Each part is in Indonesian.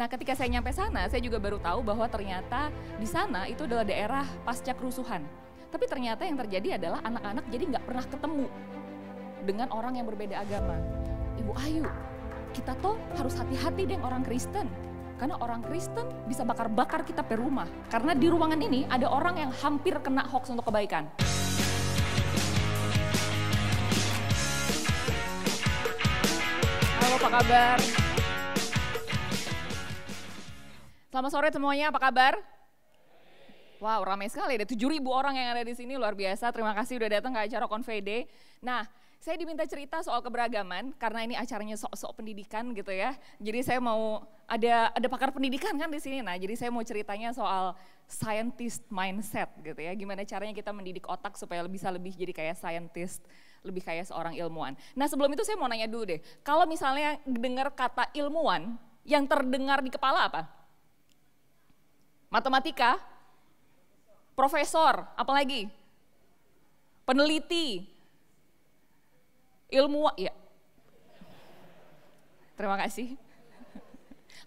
Nah, ketika saya nyampe sana, saya juga baru tahu bahwa ternyata di sana itu adalah daerah pasca kerusuhan. Tapi ternyata yang terjadi adalah anak-anak jadi nggak pernah ketemu dengan orang yang berbeda agama. Ibu Ayu, kita tuh harus hati-hati deh orang Kristen. Karena orang Kristen bisa bakar-bakar kita per rumah. Karena di ruangan ini ada orang yang hampir kena hoax untuk kebaikan. Halo, apa kabar? Selamat sore semuanya, apa kabar? Wow, ramai sekali, ada 7.000 orang yang ada di sini, luar biasa. Terima kasih udah datang ke acara Convey Day. Nah, saya diminta cerita soal keberagaman, karena ini acaranya sok-sok pendidikan gitu ya. Jadi saya mau, ada pakar pendidikan kan di sini, nah jadi saya mau ceritanya soal scientist mindset gitu ya. Gimana caranya kita mendidik otak supaya bisa lebih jadi kayak scientist, lebih kayak seorang ilmuwan. Nah sebelum itu saya mau nanya dulu deh, kalau misalnya dengar kata ilmuwan, yang terdengar di kepala apa? Matematika, profesor, apalagi? Peneliti, ilmuwan, ya. Terima kasih.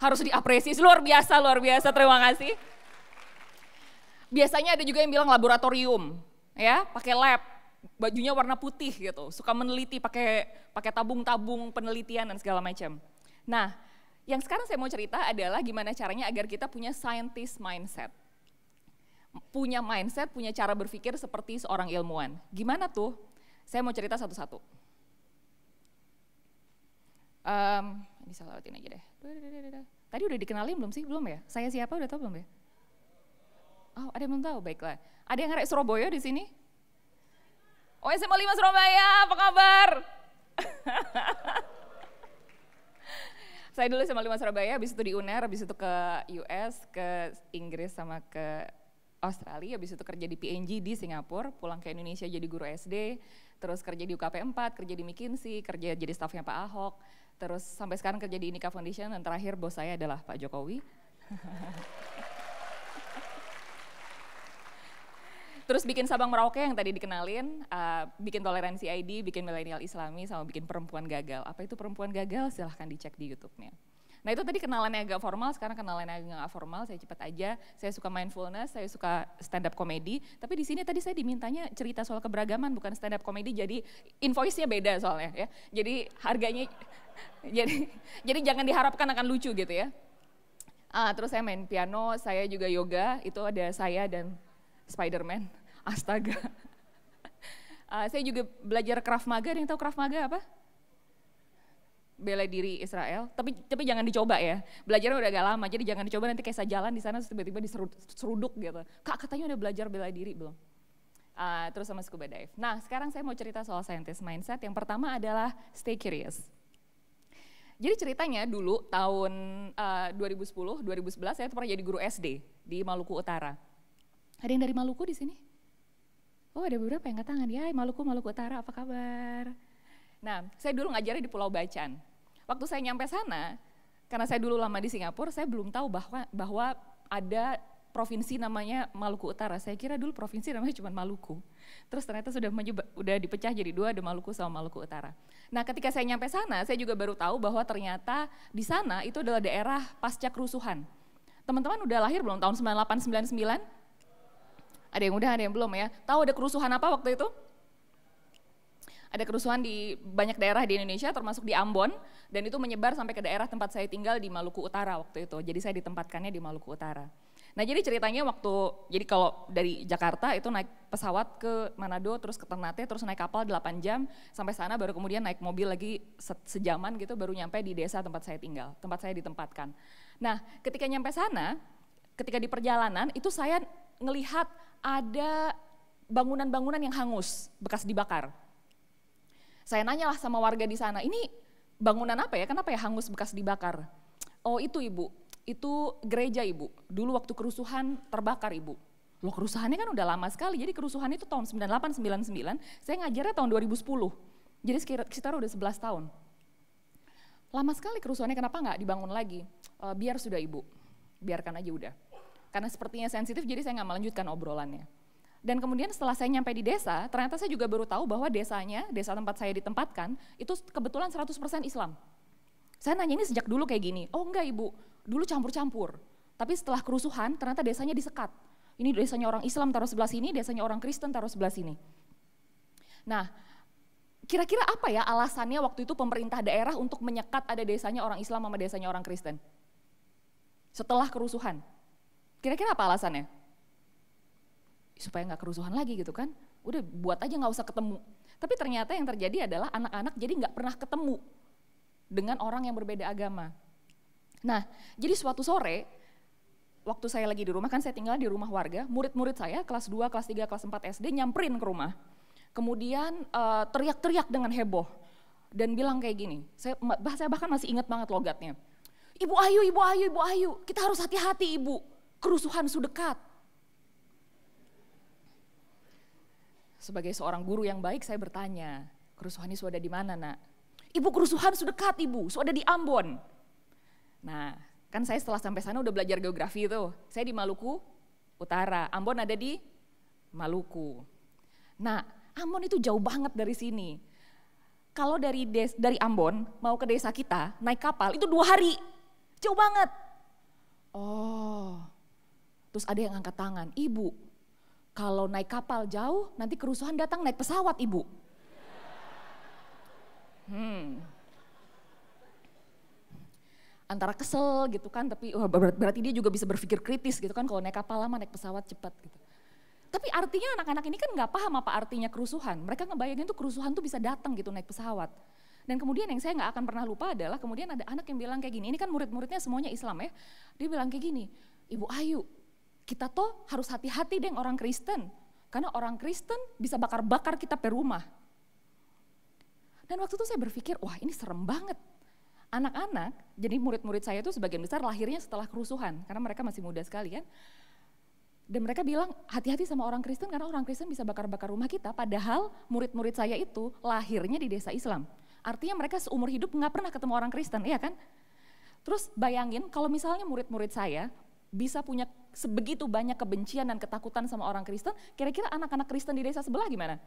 Harus diapresiasi, luar biasa, terima kasih. Biasanya ada juga yang bilang laboratorium, ya, pakai lab, bajunya warna putih gitu, suka meneliti pakai tabung-tabung penelitian dan segala macam. Nah, yang sekarang saya mau cerita adalah gimana caranya agar kita punya scientist mindset. Punya mindset, punya cara berpikir seperti seorang ilmuwan. Gimana tuh? Saya mau cerita satu-satu. Ini saya lewatin aja deh. Tadi udah dikenalin belum sih? Belum ya? Saya siapa udah tahu belum ya? Oh, ada yang belum tahu? Baiklah. Ada yang ngarek Surabaya di sini? Oh, SMA 5 Surabaya, apa kabar? Saya dulu SMA 5 Surabaya, habis itu di UNER, habis itu ke US, ke Inggris sama ke Australia, habis itu kerja di PNG di Singapura, pulang ke Indonesia jadi guru SD, terus kerja di UKP 4, kerja di McKinsey, kerja jadi stafnya Pak Ahok, terus sampai sekarang kerja di Inika Foundation, dan terakhir bos saya adalah Pak Jokowi. Terus bikin Sabang Merauke yang tadi dikenalin, bikin Toleransi ID, bikin Milenial Islami, sama bikin Perempuan Gagal. Apa itu Perempuan Gagal? Silahkan dicek di YouTube-nya. Nah itu tadi kenalannya agak formal, sekarang kenalannya agak nggak formal, saya cepat aja. Saya suka mindfulness, saya suka stand up comedy. Tapi di sini tadi saya dimintanya cerita soal keberagaman, bukan stand up comedy, jadi invoice-nya beda soalnya ya. Jadi harganya, jadi jangan diharapkan akan lucu gitu ya. Terus saya main piano, saya juga yoga, itu ada saya dan Spider-Man, astaga. Saya juga belajar Krav Maga, ada yang tahu Krav Maga apa? Bela diri Israel, tapi jangan dicoba ya. Belajarnya udah agak lama, jadi jangan dicoba, nanti kayak saya jalan di sana tiba-tiba diseruduk gitu. Kak katanya udah belajar bela diri belum? Terus sama scuba dive. Nah sekarang saya mau cerita soal scientist mindset. Yang pertama adalah stay curious. Jadi ceritanya dulu tahun 2010, 2011 saya pernah jadi guru SD di Maluku Utara. Ada yang dari Maluku di sini? Oh ada beberapa yang angkat tangan, ya Maluku Utara apa kabar? Nah saya dulu ngajarnya di Pulau Bacan. Waktu saya nyampe sana, karena saya dulu lama di Singapura, saya belum tahu bahwa ada provinsi namanya Maluku Utara. Saya kira dulu provinsi namanya cuma Maluku. Terus ternyata udah dipecah jadi dua, ada Maluku sama Maluku Utara. Nah ketika saya nyampe sana, saya juga baru tahu bahwa ternyata di sana itu adalah daerah pasca kerusuhan. Teman-teman udah lahir belum tahun 98, 99? Ada yang udah, ada yang belum ya. Tahu ada kerusuhan apa waktu itu? Ada kerusuhan di banyak daerah di Indonesia, termasuk di Ambon, dan itu menyebar sampai ke daerah tempat saya tinggal di Maluku Utara waktu itu. Jadi saya ditempatkannya di Maluku Utara. Nah jadi ceritanya jadi kalau dari Jakarta itu naik pesawat ke Manado, terus ke Ternate, terus naik kapal 8 jam, sampai sana baru kemudian naik mobil lagi sejaman gitu, baru nyampe di desa tempat saya tinggal, tempat saya ditempatkan. Nah ketika nyampe sana, ketika di perjalanan itu saya ngelihat ada bangunan-bangunan yang hangus, bekas dibakar. Saya nanyalah sama warga di sana, ini bangunan apa ya, kenapa ya hangus bekas dibakar? Oh itu ibu, itu gereja ibu, dulu waktu kerusuhan terbakar ibu. Loh kerusuhannya kan udah lama sekali, jadi kerusuhan itu tahun 98, 99, saya ngajarnya tahun 2010. Jadi sekitar udah 11 tahun. Lama sekali kerusuhannya, kenapa nggak dibangun lagi? Biar sudah ibu, biarkan aja udah. Karena sepertinya sensitif, jadi saya nggak melanjutkan obrolannya. Dan kemudian setelah saya nyampe di desa, ternyata saya juga baru tahu bahwa desa tempat saya ditempatkan, itu kebetulan 100% Islam. Saya nanya ini sejak dulu kayak gini, oh enggak ibu, Dulu campur-campur, tapi setelah kerusuhan ternyata desanya disekat. Ini desanya orang Islam taruh sebelah sini, desanya orang Kristen taruh sebelah sini. Nah, kira-kira apa ya alasannya waktu itu pemerintah daerah untuk menyekat ada desanya orang Islam sama desanya orang Kristen? Setelah kerusuhan. Kira-kira apa alasannya? Supaya nggak kerusuhan lagi gitu kan. Udah buat aja nggak usah ketemu. Tapi ternyata yang terjadi adalah anak-anak jadi nggak pernah ketemu dengan orang yang berbeda agama. Nah, jadi suatu sore, waktu saya lagi di rumah, kan saya tinggal di rumah warga, murid-murid saya kelas 2, kelas 3, kelas 4 SD nyamperin ke rumah. Kemudian teriak-teriak dengan heboh dan bilang kayak gini, saya bahkan masih ingat banget logatnya. Ibu Ayu, Ibu Ayu, Ibu Ayu, kita harus hati-hati Ibu, kerusuhan sudah dekat. Sebagai seorang guru yang baik saya bertanya, kerusuhan ini sudah di mana nak? Ibu, kerusuhan sudah dekat Ibu, sudah di Ambon. Nah, kan saya setelah sampai sana udah belajar geografi tuh. Saya di Maluku Utara, Ambon ada di Maluku. Nah, Ambon itu jauh banget dari sini. Kalau dari Ambon mau ke desa kita naik kapal itu 2 hari, jauh banget. Oh, terus ada yang angkat tangan, Ibu, kalau naik kapal jauh nanti kerusuhan datang naik pesawat Ibu. Antara kesel gitu kan, tapi berarti dia juga bisa berpikir kritis gitu kan, kalau naik kapal lama naik pesawat cepat gitu. Tapi artinya anak-anak ini kan nggak paham apa artinya kerusuhan. Mereka ngebayangin tuh kerusuhan tuh bisa datang gitu naik pesawat. Dan kemudian yang saya nggak akan pernah lupa adalah kemudian ada anak yang bilang kayak gini, ini kan murid-muridnya semuanya Islam ya. Dia bilang kayak gini, Ibu Ayu, kita tuh harus hati-hati deh orang Kristen. Karena orang Kristen bisa bakar-bakar kita per rumah. Dan waktu itu saya berpikir, wah ini serem banget. Anak-anak, jadi murid-murid saya itu sebagian besar lahirnya setelah kerusuhan, karena mereka masih muda sekali kan. Dan mereka bilang hati-hati sama orang Kristen karena orang Kristen bisa bakar-bakar rumah kita, padahal murid-murid saya itu lahirnya di desa Islam. Artinya mereka seumur hidup nggak pernah ketemu orang Kristen, iya kan? Terus bayangin kalau misalnya murid-murid saya bisa punya sebegitu banyak kebencian dan ketakutan sama orang Kristen, kira-kira anak-anak Kristen di desa sebelah gimana?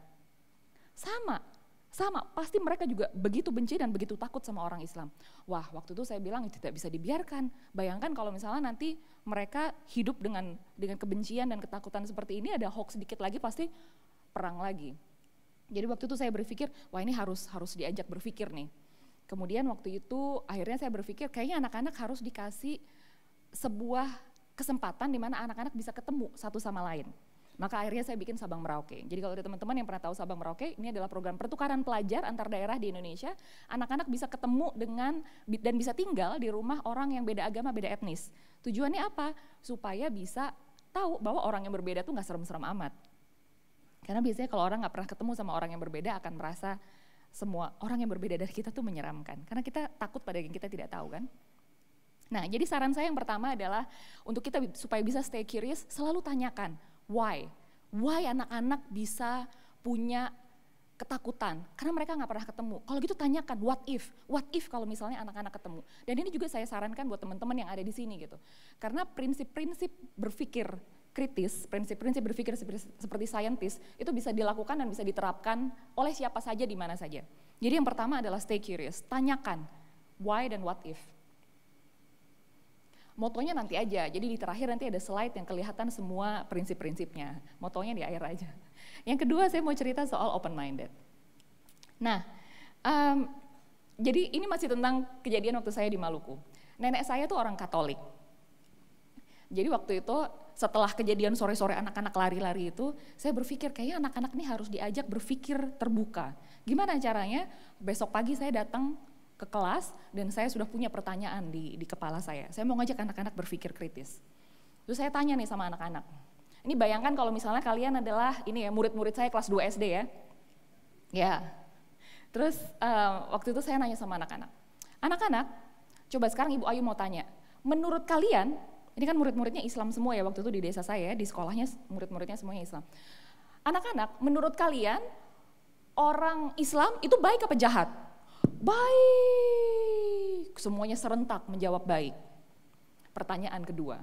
Sama, pasti mereka juga begitu benci dan begitu takut sama orang Islam. Wah, waktu itu saya bilang itu tidak bisa dibiarkan. Bayangkan kalau misalnya nanti mereka hidup dengan kebencian dan ketakutan seperti ini, ada hoax sedikit lagi pasti perang lagi. Jadi waktu itu saya berpikir, wah ini harus diajak berpikir nih. Kemudian waktu itu akhirnya saya berpikir kayaknya anak-anak harus dikasih sebuah kesempatan di mana anak-anak bisa ketemu satu sama lain. Maka akhirnya saya bikin Sabang Merauke. Jadi kalau ada teman-teman yang pernah tahu Sabang Merauke, ini adalah program pertukaran pelajar antar daerah di Indonesia. Anak-anak bisa ketemu dan bisa tinggal di rumah orang yang beda agama, beda etnis. Tujuannya apa? Supaya bisa tahu bahwa orang yang berbeda tuh gak serem-serem amat. Karena biasanya kalau orang gak pernah ketemu sama orang yang berbeda akan merasa semua orang yang berbeda dari kita tuh menyeramkan. Karena kita takut pada yang kita tidak tahu kan. Nah, jadi saran saya yang pertama adalah untuk kita supaya bisa stay curious, selalu tanyakan. Why anak-anak bisa punya ketakutan? Karena mereka nggak pernah ketemu. Kalau gitu tanyakan what if kalau misalnya anak-anak ketemu. Dan ini juga saya sarankan buat teman-teman yang ada di sini gitu. Karena prinsip-prinsip berpikir kritis, prinsip-prinsip berpikir seperti saintis itu bisa dilakukan dan bisa diterapkan oleh siapa saja di mana saja. Jadi yang pertama adalah stay curious, tanyakan why dan what if. Motonya nanti aja, jadi di terakhir nanti ada slide yang kelihatan semua prinsip-prinsipnya. Motonya di akhir aja. Yang kedua saya mau cerita soal open-minded. Nah, jadi ini masih tentang kejadian waktu saya di Maluku. Nenek saya tuh orang Katolik. Jadi waktu itu setelah kejadian sore-sore anak-anak lari-lari itu, saya berpikir kayaknya anak-anak ini harus diajak berpikir terbuka. Gimana caranya? Besok pagi saya datang ke kelas dan saya sudah punya pertanyaan di kepala saya. Saya mau ngajak anak-anak berpikir kritis. Terus saya tanya nih sama anak-anak. Ini bayangkan kalau misalnya kalian adalah ini ya murid-murid saya kelas 2 SD ya. Ya. Terus waktu itu saya nanya sama anak-anak. Anak-anak, coba sekarang Ibu Ayu mau tanya. Menurut kalian, ini kan murid-muridnya Islam semua ya waktu itu di desa saya, di sekolahnya murid-muridnya semuanya Islam. Anak-anak, menurut kalian orang Islam itu baik apa jahat? Baik, semuanya serentak menjawab baik. Pertanyaan kedua,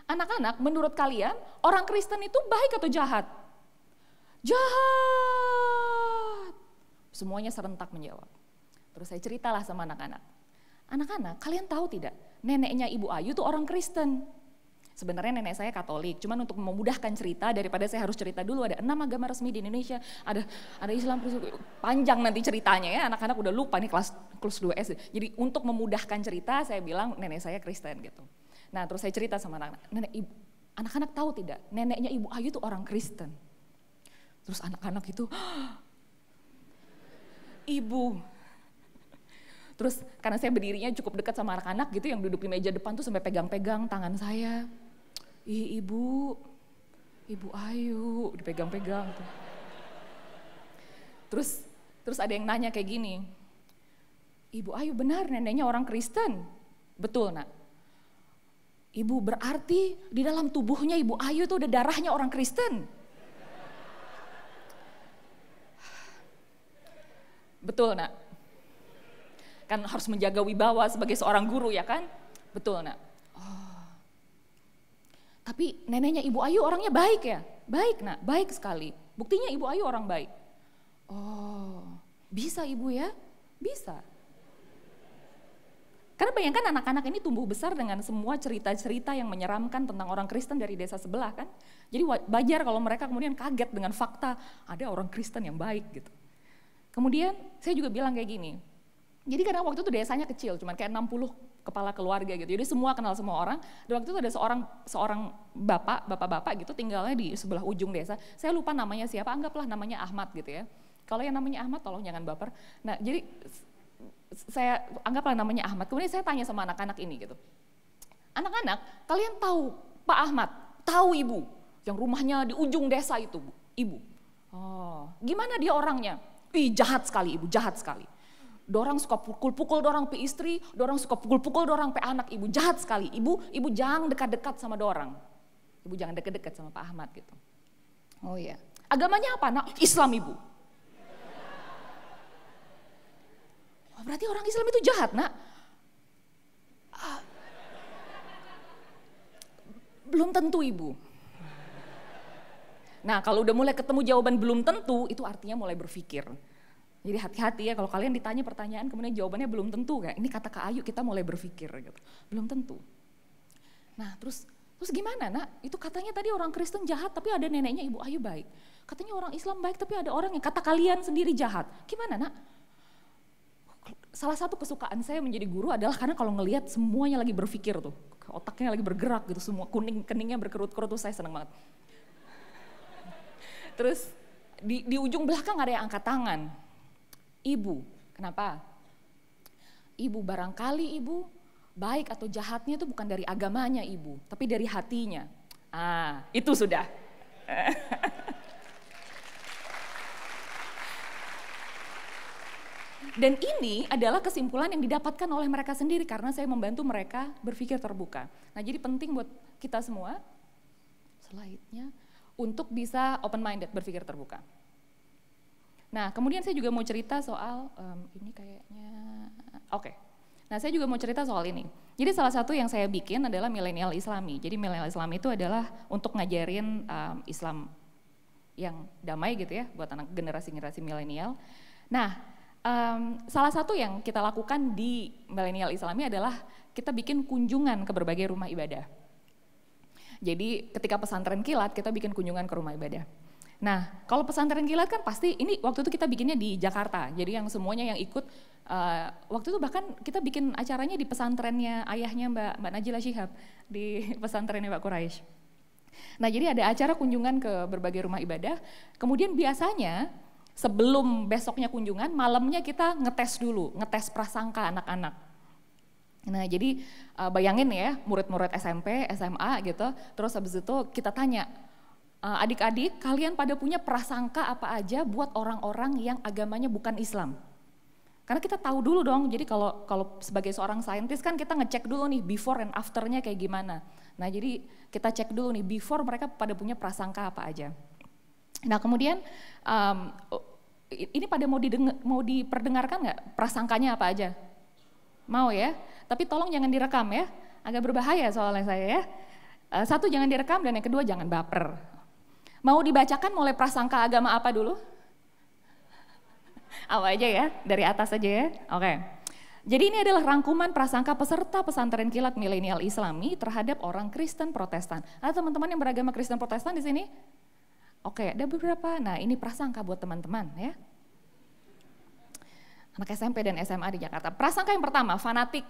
anak-anak menurut kalian orang Kristen itu baik atau jahat? Jahat. Semuanya serentak menjawab. Terus saya ceritalah sama anak-anak. Anak-anak, kalian tahu tidak, neneknya Ibu Ayu tuh orang Kristen. Sebenarnya nenek saya Katolik, cuman untuk memudahkan cerita daripada saya harus cerita dulu ada 6 agama resmi di Indonesia, ada Islam, panjang nanti ceritanya ya, anak-anak udah lupa nih kelas 2 SD. Jadi untuk memudahkan cerita saya bilang nenek saya Kristen gitu. Nah terus saya cerita sama anak-anak, anak-anak tahu tidak, neneknya Ibu Ayu tuh orang Kristen. Terus anak-anak itu, Ibu. Terus karena saya berdirinya cukup dekat sama anak-anak gitu yang duduk di meja depan tuh sampai pegang-pegang tangan saya. Ih Ibu Ayu, dipegang-pegang tuh. Terus ada yang nanya kayak gini, Ibu Ayu benar neneknya orang Kristen? Betul nak. Ibu berarti di dalam tubuhnya Ibu Ayu tuh udah darahnya orang Kristen? Betul nak. Kan harus menjaga wibawa sebagai seorang guru ya kan? Betul nak. Oh. Tapi neneknya Ibu Ayu orangnya baik ya? Baik nak, baik sekali. Buktinya Ibu Ayu orang baik. Oh, bisa Ibu ya? Bisa. Karena bayangkan anak-anak ini tumbuh besar dengan semua cerita-cerita yang menyeramkan tentang orang Kristen dari desa sebelah kan. Jadi wajar kalau mereka kemudian kaget dengan fakta ada orang Kristen yang baik gitu. Kemudian saya juga bilang kayak gini, jadi karena waktu itu desanya kecil, cuman kayak 60 kepala keluarga gitu. Jadi semua kenal semua orang. Dan waktu itu ada seorang bapak-bapak gitu tinggalnya di sebelah ujung desa. Saya lupa namanya siapa, anggaplah namanya Ahmad gitu ya. Kalau yang namanya Ahmad tolong jangan baper. Nah jadi saya anggaplah namanya Ahmad. Kemudian saya tanya sama anak-anak ini gitu. Anak-anak, kalian tahu Pak Ahmad, tahu Ibu yang rumahnya di ujung desa itu, Ibu. Oh, gimana dia orangnya? Ih jahat sekali Ibu, jahat sekali. Dorang suka pukul-pukul dorang pe istri, dorang suka pukul-pukul dorang pe anak Ibu, jahat sekali. Ibu jangan dekat-dekat sama dorang. Ibu jangan dekat-dekat sama Pak Ahmad gitu. Oh iya. Agamanya apa nak? Islam Ibu. Oh, berarti orang Islam itu jahat nak? Belum tentu Ibu. Nah kalau udah mulai ketemu jawaban belum tentu, itu artinya mulai berpikir. Jadi hati-hati ya kalau kalian ditanya pertanyaan kemudian jawabannya belum tentu kayak ini kata Kak Ayu kita mulai berpikir gitu. Belum tentu. Nah terus gimana nak? Itu katanya tadi orang Kristen jahat tapi ada neneknya Ibu Ayu baik. Katanya orang Islam baik tapi ada orang yang kata kalian sendiri jahat. Gimana nak? Salah satu kesukaan saya menjadi guru adalah karena kalau ngelihat semuanya lagi berpikir tuh. Otaknya lagi bergerak gitu semua keningnya berkerut-kerut tuh saya senang banget. Terus di ujung belakang ada yang angkat tangan. Ibu, kenapa? Ibu barangkali Ibu baik atau jahatnya itu bukan dari agamanya Ibu, tapi dari hatinya. Ah, itu sudah. Dan ini adalah kesimpulan yang didapatkan oleh mereka sendiri karena saya membantu mereka berpikir terbuka. Nah jadi penting buat kita semua, slide-nya, untuk bisa open minded, berpikir terbuka. Nah kemudian saya juga mau cerita soal, ini kayaknya, oke. Nah saya juga mau cerita soal ini. Jadi salah satu yang saya bikin adalah milenial Islami. Jadi milenial Islami itu adalah untuk ngajarin Islam yang damai gitu ya, buat anak generasi-generasi milenial. Nah salah satu yang kita lakukan di milenial Islami adalah kita bikin kunjungan ke berbagai rumah ibadah. Jadi ketika pesantren kilat kita bikin kunjungan ke rumah ibadah. Nah kalau pesantren kilat kan pasti ini waktu itu kita bikinnya di Jakarta. Jadi yang semuanya yang ikut waktu itu bahkan kita bikin acaranya di pesantrennya ayahnya Mbak Najila Shihab di pesantrennya Mbak Quraisy. Nah jadi ada acara kunjungan ke berbagai rumah ibadah. Kemudian biasanya sebelum besoknya kunjungan malamnya kita ngetes dulu, ngetes prasangka anak-anak. Nah jadi bayangin ya murid-murid SMP, SMA gitu, terus habis itu kita tanya, adik-adik kalian pada punya prasangka apa aja buat orang-orang yang agamanya bukan Islam? Karena kita tahu dulu dong, jadi kalau sebagai seorang saintis kan kita ngecek dulu nih before and afternya kayak gimana. Nah jadi kita cek dulu nih before mereka pada punya prasangka apa aja. Nah kemudian ini pada mau diperdengarkan nggak prasangkanya apa aja? Mau ya, tapi tolong jangan direkam ya, agak berbahaya soalnya saya ya. Satu jangan direkam dan yang kedua jangan baper. Mau dibacakan mulai prasangka agama apa dulu? Apa aja ya, dari atas aja ya, oke. Jadi ini adalah rangkuman prasangka peserta pesantren kilat milenial Islami terhadap orang Kristen Protestan. Ada teman-teman yang beragama Kristen Protestan di sini? Oke, ada beberapa. Nah, ini prasangka buat teman-teman ya. Anak SMP dan SMA di Jakarta. Prasangka yang pertama, fanatik,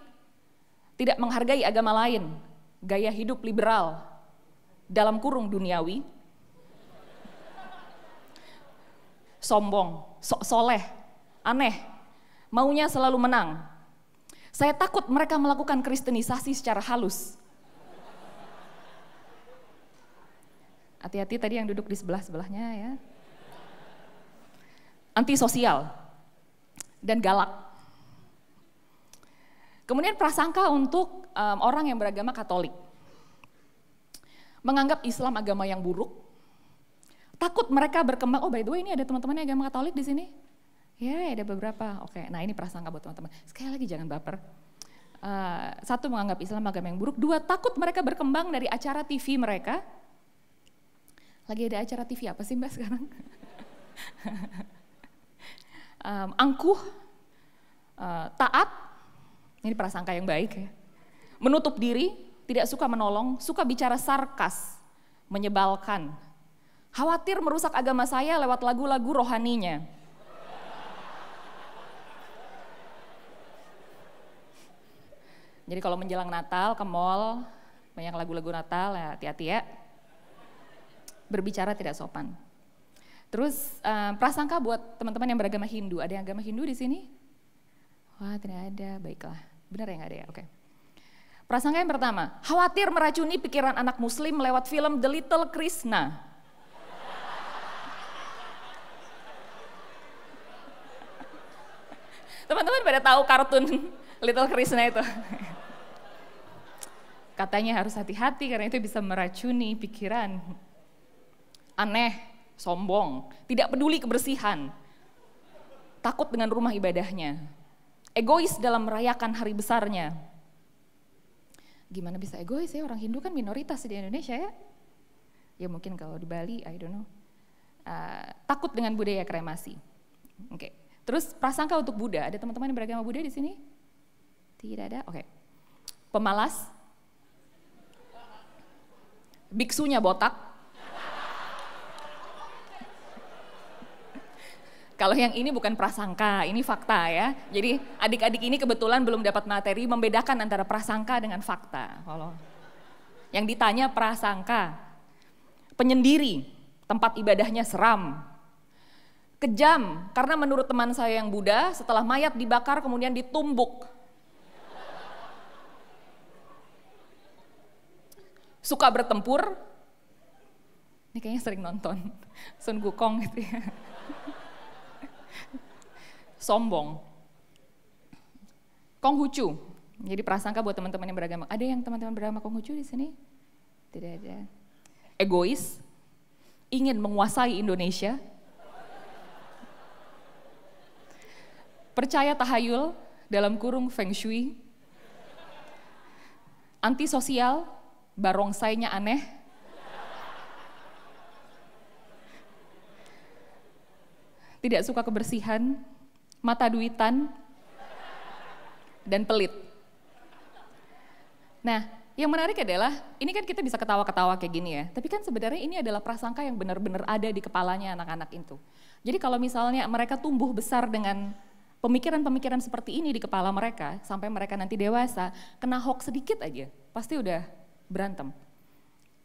tidak menghargai agama lain, gaya hidup liberal, dalam kurung duniawi, sombong, soleh, aneh, maunya selalu menang. Saya takut mereka melakukan kristenisasi secara halus. Hati-hati tadi yang duduk di sebelah-sebelahnya ya. Antisosial dan galak. Kemudian prasangka untuk orang yang beragama Katolik. Menganggap Islam agama yang buruk. Takut mereka berkembang. Oh by the way, ini ada teman-teman yang agama Katolik di sini? Ya, ada beberapa. Oke, nah ini prasangka buat teman-teman. Sekali lagi jangan baper. Satu, menganggap Islam agama yang buruk. Dua, takut mereka berkembang dari acara TV mereka. Lagi ada acara TV apa sih Mbak sekarang? Angkuh, taat. Ini prasangka yang baik ya. Menutup diri, tidak suka menolong, suka bicara sarkas, menyebalkan. Khawatir merusak agama saya lewat lagu-lagu rohaninya. Jadi kalau menjelang Natal ke mall, banyak lagu-lagu Natal, ya hati-hati ya. Berbicara tidak sopan. Terus prasangka buat teman-teman yang beragama Hindu. Ada yang agama Hindu di sini? Wah, tidak ada. Baiklah. Benar ya nggak ada ya? Oke. Prasangka yang pertama, khawatir meracuni pikiran anak muslim lewat film The Little Krishna. Teman-teman pada tahu kartun Little Krishna itu? Katanya harus hati-hati karena itu bisa meracuni pikiran. Aneh, sombong, tidak peduli kebersihan, takut dengan rumah ibadahnya, egois dalam merayakan hari besarnya. Gimana bisa egois ya, orang Hindu kan minoritas di Indonesia ya. Ya mungkin kalau di Bali, I don't know. Takut dengan budaya kremasi. Oke. Terus prasangka untuk Buddha, ada teman-teman yang beragama Buddha di sini? Tidak ada, oke. Pemalas, biksunya botak. Kalau yang ini bukan prasangka, ini fakta ya. Jadi adik-adik ini kebetulan belum dapat materi membedakan antara prasangka dengan fakta. Kalau yang ditanya prasangka, penyendiri, tempat ibadahnya seram, kejam karena menurut teman saya yang Buddha setelah mayat dibakar kemudian ditumbuk. Suka bertempur, ini kayaknya sering nonton Sun Wukong gitu ya. Sombong. Konghucu. Jadi prasangka buat teman-teman yang beragama. Ada yang teman-teman beragama Konghucu di sini? Tidak ada. Egois. Ingin menguasai Indonesia. Percaya tahayul dalam kurung feng shui. Antisosial, barongsainya aneh. Tidak suka kebersihan. Mata duitan, dan pelit. Nah, yang menarik adalah, ini kan kita bisa ketawa-ketawa kayak gini ya, tapi kan sebenarnya ini adalah prasangka yang benar-benar ada di kepalanya anak-anak itu. Jadi kalau misalnya mereka tumbuh besar dengan pemikiran-pemikiran seperti ini di kepala mereka, sampai mereka nanti dewasa, kena hoax sedikit aja, pasti udah berantem.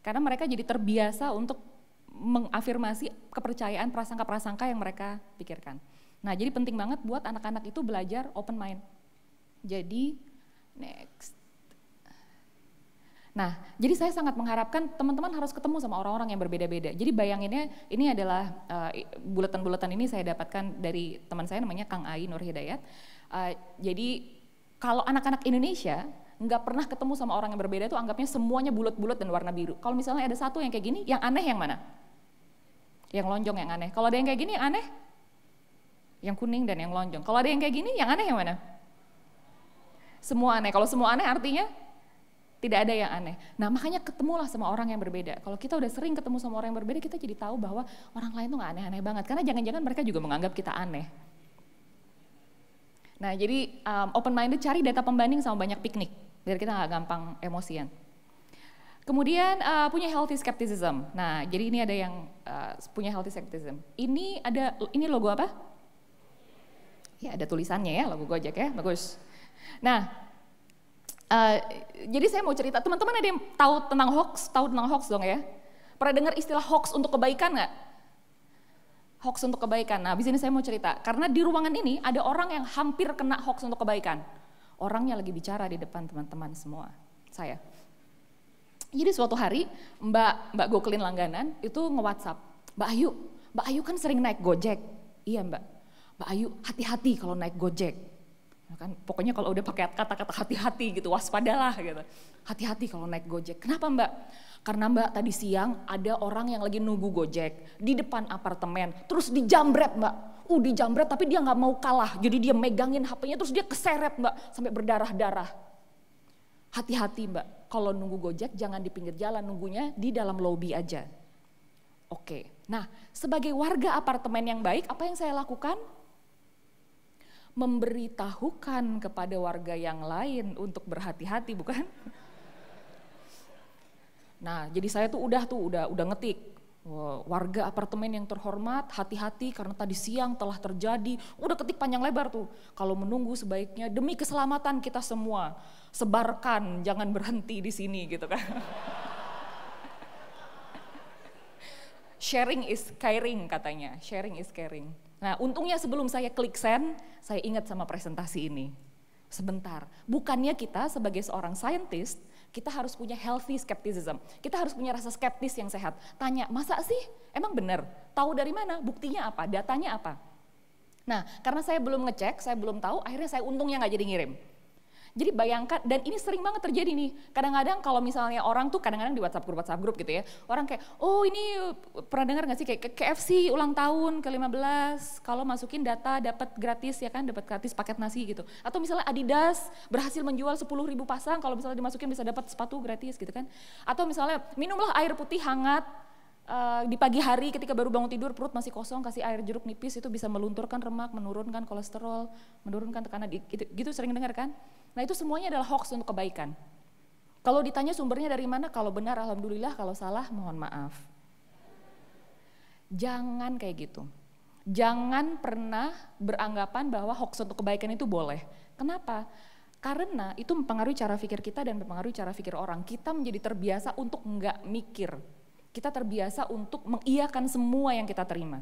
Karena mereka jadi terbiasa untuk mengafirmasi kepercayaan prasangka-prasangka yang mereka pikirkan. Nah, jadi penting banget buat anak-anak itu belajar open mind. Jadi, next. Nah, jadi saya sangat mengharapkan teman-teman harus ketemu sama orang-orang yang berbeda-beda. Jadi bayanginnya, ini adalah buletan-buletan ini saya dapatkan dari teman saya namanya Kang Ai Nur Hidayat. Jadi kalau anak-anak Indonesia nggak pernah ketemu sama orang yang berbeda itu anggapnya semuanya bulat-bulat dan warna biru. Kalau misalnya ada satu yang kayak gini, yang aneh yang mana? Yang lonjong yang aneh. Kalau ada yang kayak gini yang aneh? Yang kuning dan yang lonjong. Kalau ada yang kayak gini, yang aneh yang mana? Semua aneh. Kalau semua aneh artinya tidak ada yang aneh. Nah makanya ketemulah sama orang yang berbeda. Kalau kita udah sering ketemu sama orang yang berbeda, kita jadi tahu bahwa orang lain tuh gak aneh-aneh banget. Karena jangan-jangan mereka juga menganggap kita aneh. Nah jadi open minded, cari data pembanding sama banyak piknik, biar kita nggak gampang emosian. Kemudian punya healthy skepticism. Nah jadi ini ada yang punya healthy skepticism. Ini logo apa? Ya ada tulisannya ya, logo Gojek ya, bagus. Nah jadi saya mau cerita, teman-teman ada yang tahu tentang hoax dong ya? Pernah dengar istilah hoax untuk kebaikan nggak? Hoax untuk kebaikan. Nah, abis ini saya mau cerita. Karena di ruangan ini ada orang yang hampir kena hoax untuk kebaikan. Orangnya lagi bicara di depan teman-teman semua. Saya. Jadi suatu hari Mbak Goklin langganan itu nge-WhatsApp. Mbak Ayu kan sering naik Gojek. Iya Mbak Ayu hati-hati kalau naik Gojek. Kan, pokoknya kalau udah pakai kata-kata hati-hati gitu, waspadalah gitu. Hati-hati kalau naik Gojek. Kenapa Mbak? Karena Mbak tadi siang ada orang yang lagi nunggu Gojek di depan apartemen, terus dijambret Mbak. Dijambret tapi dia nggak mau kalah, jadi dia megangin HP-nya terus dia keseret Mbak sampai berdarah-darah. Hati-hati Mbak, kalau nunggu Gojek jangan di pinggir jalan, nunggunya di dalam lobi aja. Oke, nah sebagai warga apartemen yang baik, apa yang saya lakukan? Memberitahukan kepada warga yang lain untuk berhati-hati, bukan? Nah, jadi saya tuh udah ngetik. Warga apartemen yang terhormat, hati-hati karena tadi siang telah terjadi. Udah ketik panjang lebar tuh. Kalau menunggu sebaiknya demi keselamatan kita semua, sebarkan, jangan berhenti di sini gitu kan. Sharing is caring katanya, sharing is caring. Nah, untungnya sebelum saya klik send, saya ingat sama presentasi ini. Sebentar, bukannya kita sebagai seorang scientist, kita harus punya healthy skepticism. Kita harus punya rasa skeptis yang sehat. Tanya, masa sih? Emang benar? Tahu dari mana? Buktinya apa? Datanya apa? Nah, karena saya belum ngecek, saya belum tahu, akhirnya saya untungnya nggak jadi ngirim. Jadi bayangkan, dan ini sering banget terjadi nih, kadang-kadang kalau misalnya orang tuh kadang-kadang di WhatsApp grup gitu ya, orang kayak, oh ini pernah dengar gak sih kayak KFC ulang tahun ke-15, kalau masukin data dapat gratis ya kan, dapat gratis paket nasi gitu. Atau misalnya Adidas berhasil menjual 10.000 pasang, kalau misalnya dimasukin bisa dapat sepatu gratis gitu kan. Atau misalnya minumlah air putih hangat, di pagi hari ketika baru bangun tidur perut masih kosong, kasih air jeruk nipis itu bisa melunturkan lemak, menurunkan kolesterol, menurunkan tekanan, gitu sering dengar kan? Nah itu semuanya adalah hoax untuk kebaikan. Kalau ditanya sumbernya dari mana, kalau benar alhamdulillah, kalau salah mohon maaf. Jangan kayak gitu. Jangan pernah beranggapan bahwa hoax untuk kebaikan itu boleh. Kenapa? Karena itu mempengaruhi cara pikir kita dan mempengaruhi cara pikir orang. Kita menjadi terbiasa untuk enggak mikir. Kita terbiasa untuk mengiyakan semua yang kita terima.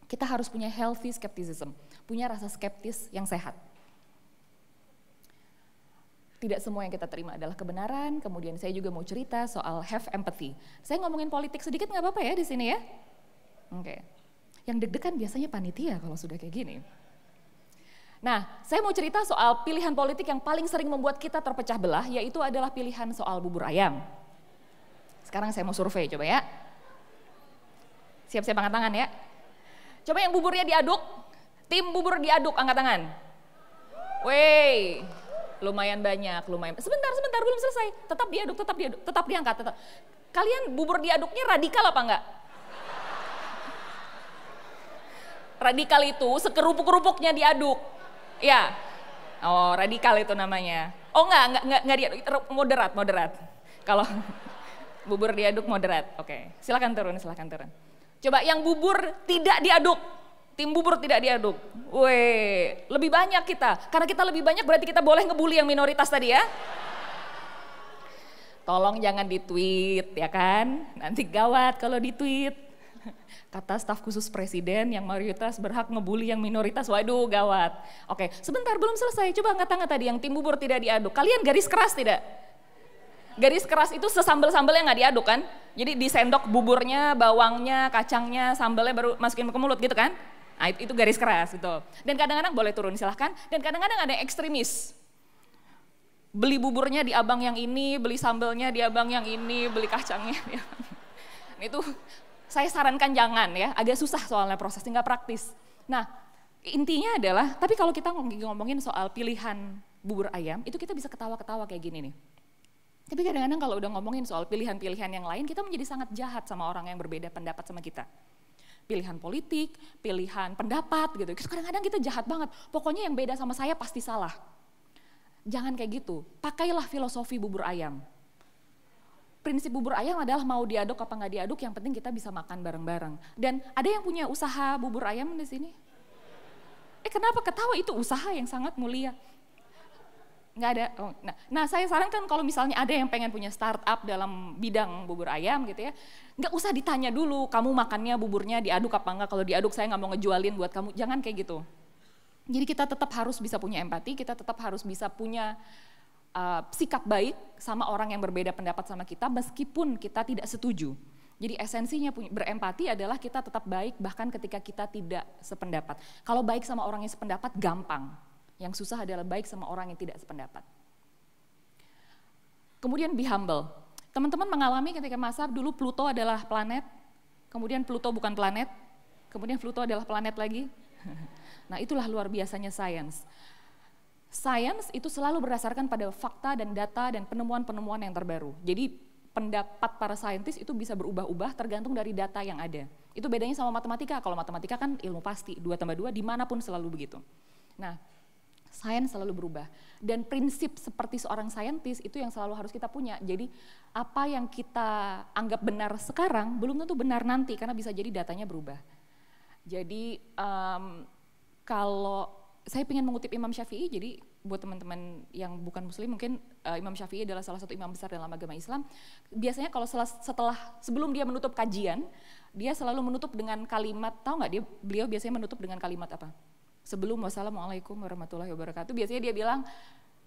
Kita harus punya healthy skepticism, punya rasa skeptis yang sehat. Tidak semua yang kita terima adalah kebenaran. Kemudian saya juga mau cerita soal have empathy. Saya ngomongin politik sedikit nggak apa-apa ya di sini ya? Oke. Yang deg-degan biasanya panitia kalau sudah kayak gini. Nah, saya mau cerita soal pilihan politik yang paling sering membuat kita terpecah belah, yaitu adalah pilihan soal bubur ayam. Sekarang saya mau survei, coba ya. Siap-siap angkat tangan ya. Coba yang buburnya diaduk, tim bubur diaduk, angkat tangan. Wey, lumayan banyak, lumayan. Sebentar, belum selesai. Tetap diaduk, tetap diangkat. Tetap. Kalian bubur diaduknya radikal apa enggak? Radikal itu sekerupuk-kerupuknya diaduk. Ya, oh radikal itu namanya. Oh enggak diaduk, moderat. Kalau bubur diaduk moderat, oke. Silakan turun. Coba yang bubur tidak diaduk, tim bubur tidak diaduk. Weh, lebih banyak kita. Karena kita lebih banyak berarti kita boleh ngebully yang minoritas tadi ya. Tolong jangan di-tweet ya kan, nanti gawat kalau di-tweet. Kata staf khusus presiden yang mayoritas berhak ngebully yang minoritas, waduh gawat. Oke, sebentar belum selesai, coba angkat tangan tadi yang tim bubur tidak diaduk. Kalian garis keras tidak? Garis keras itu sesambel-sambelnya nggak diaduk kan? Jadi disendok buburnya, bawangnya, kacangnya, sambalnya baru masukin ke mulut gitu kan? Nah itu garis keras gitu. Dan kadang-kadang boleh turun silahkan. Dan kadang-kadang ada yang ekstremis. Beli buburnya di abang yang ini, beli sambalnya di abang yang ini, beli kacangnya. Itu saya sarankan jangan ya, agak susah soalnya prosesnya nggak praktis. Nah intinya adalah, tapi kalau kita ngomongin soal pilihan bubur ayam, itu kita bisa ketawa-ketawa kayak gini nih. Tapi kadang-kadang kalau udah ngomongin soal pilihan-pilihan yang lain, kita menjadi sangat jahat sama orang yang berbeda pendapat sama kita. Pilihan politik, pilihan pendapat gitu. Kadang-kadang kita jahat banget, pokoknya yang beda sama saya pasti salah. Jangan kayak gitu, pakailah filosofi bubur ayam. Prinsip bubur ayam adalah mau diaduk apa nggak diaduk, yang penting kita bisa makan bareng-bareng. Dan ada yang punya usaha bubur ayam di sini? Kenapa ketawa? Itu usaha yang sangat mulia. Nggak ada. Oh, nah saya sarankan kalau misalnya ada yang pengen punya startup dalam bidang bubur ayam gitu ya, nggak usah ditanya dulu kamu makannya buburnya diaduk apa enggak, kalau diaduk saya nggak mau ngejualin buat kamu, jangan kayak gitu. Jadi kita tetap harus bisa punya empati, kita tetap harus bisa punya sikap baik sama orang yang berbeda pendapat sama kita meskipun kita tidak setuju. Jadi esensinya berempati adalah kita tetap baik bahkan ketika kita tidak sependapat. Kalau baik sama orang yang sependapat gampang. Yang susah adalah baik sama orang yang tidak sependapat. Kemudian be humble. Teman-teman mengalami ketika masa dulu Pluto adalah planet, kemudian Pluto bukan planet, kemudian Pluto adalah planet lagi. Nah itulah luar biasanya sains. Sains itu selalu berdasarkan pada fakta dan data dan penemuan-penemuan yang terbaru. Jadi pendapat para saintis itu bisa berubah-ubah tergantung dari data yang ada. Itu bedanya sama matematika. Kalau matematika kan ilmu pasti, 2 tambah 2 dimanapun selalu begitu. Nah, sains selalu berubah. Dan prinsip seperti seorang saintis itu yang selalu harus kita punya. Jadi apa yang kita anggap benar sekarang belum tentu benar nanti karena bisa jadi datanya berubah. Jadi kalau saya ingin mengutip Imam Syafi'i, jadi buat teman-teman yang bukan muslim mungkin Imam Syafi'i adalah salah satu imam besar dalam agama Islam. Biasanya kalau sebelum dia menutup kajian, dia selalu menutup dengan kalimat, tahu nggak beliau biasanya menutup dengan kalimat apa? Sebelum wassalamualaikum warahmatullahi wabarakatuh, biasanya dia bilang,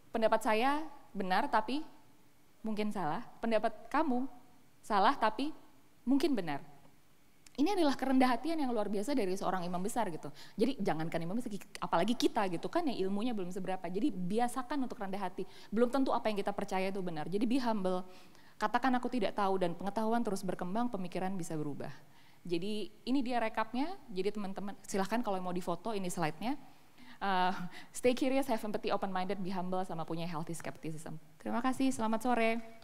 pendapat saya benar tapi mungkin salah, pendapat kamu salah tapi mungkin benar. Ini adalah kerendahan hatian yang luar biasa dari seorang imam besar gitu. Jadi jangankan imam besar, apalagi kita gitu kan yang ilmunya belum seberapa. Jadi biasakan untuk rendah hati. Belum tentu apa yang kita percaya itu benar. Jadi be humble. Katakan aku tidak tahu dan pengetahuan terus berkembang, pemikiran bisa berubah. Jadi ini dia rekapnya. Jadi teman-teman silahkan kalau mau difoto ini slide-nya. Stay curious, have empathy, open minded, be humble, sama punya healthy skepticism. Terima kasih, selamat sore.